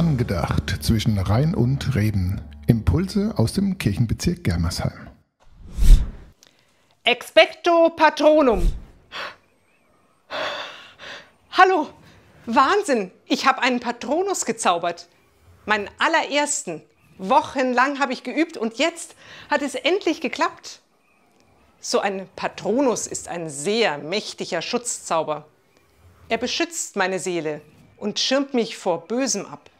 Angedacht zwischen Rhein und Reben. Impulse aus dem Kirchenbezirk Germersheim. Expecto Patronum. Hallo, Wahnsinn, ich habe einen Patronus gezaubert. Meinen allerersten. Wochenlang habe ich geübt und jetzt hat es endlich geklappt. So ein Patronus ist ein sehr mächtiger Schutzzauber. Er beschützt meine Seele und schirmt mich vor Bösem ab.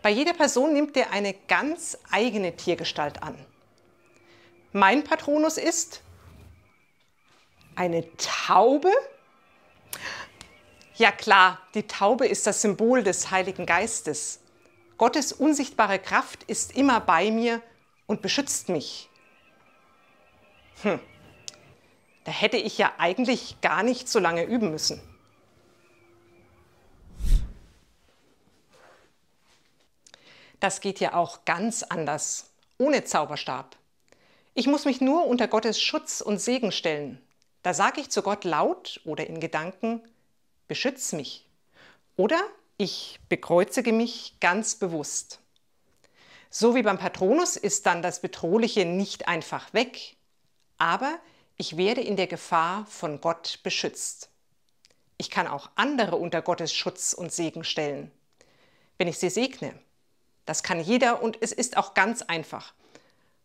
Bei jeder Person nimmt er eine ganz eigene Tiergestalt an. Mein Patronus ist eine Taube? Ja klar, die Taube ist das Symbol des Heiligen Geistes. Gottes unsichtbare Kraft ist immer bei mir und beschützt mich. Da hätte ich ja eigentlich gar nicht so lange üben müssen. Das geht ja auch ganz anders, ohne Zauberstab. Ich muss mich nur unter Gottes Schutz und Segen stellen. Da sage ich zu Gott laut oder in Gedanken: Beschütz mich. Oder ich bekreuzige mich ganz bewusst. So wie beim Patronus ist dann das Bedrohliche nicht einfach weg, aber ich werde in der Gefahr von Gott beschützt. Ich kann auch andere unter Gottes Schutz und Segen stellen, wenn ich sie segne. Das kann jeder und es ist auch ganz einfach.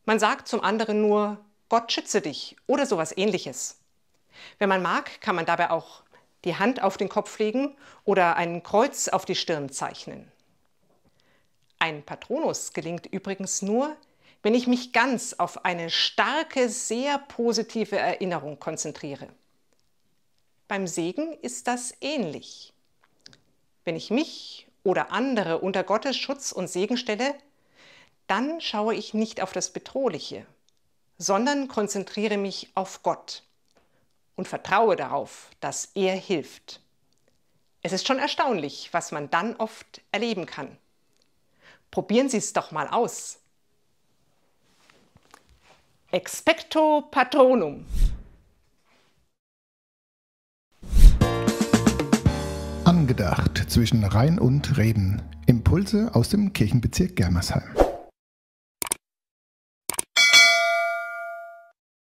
Man sagt zum anderen nur: Gott schütze dich oder sowas Ähnliches. Wenn man mag, kann man dabei auch die Hand auf den Kopf legen oder ein Kreuz auf die Stirn zeichnen. Ein Patronus gelingt übrigens nur, wenn ich mich ganz auf eine starke, sehr positive Erinnerung konzentriere. Beim Segen ist das ähnlich. Wenn ich mich oder andere unter Gottes Schutz und Segen stelle, dann schaue ich nicht auf das Bedrohliche, sondern konzentriere mich auf Gott und vertraue darauf, dass er hilft. Es ist schon erstaunlich, was man dann oft erleben kann. Probieren Sie es doch mal aus. Expecto Patronum. Angedacht zwischen Rhein und Reben. Impulse aus dem Kirchenbezirk Germersheim.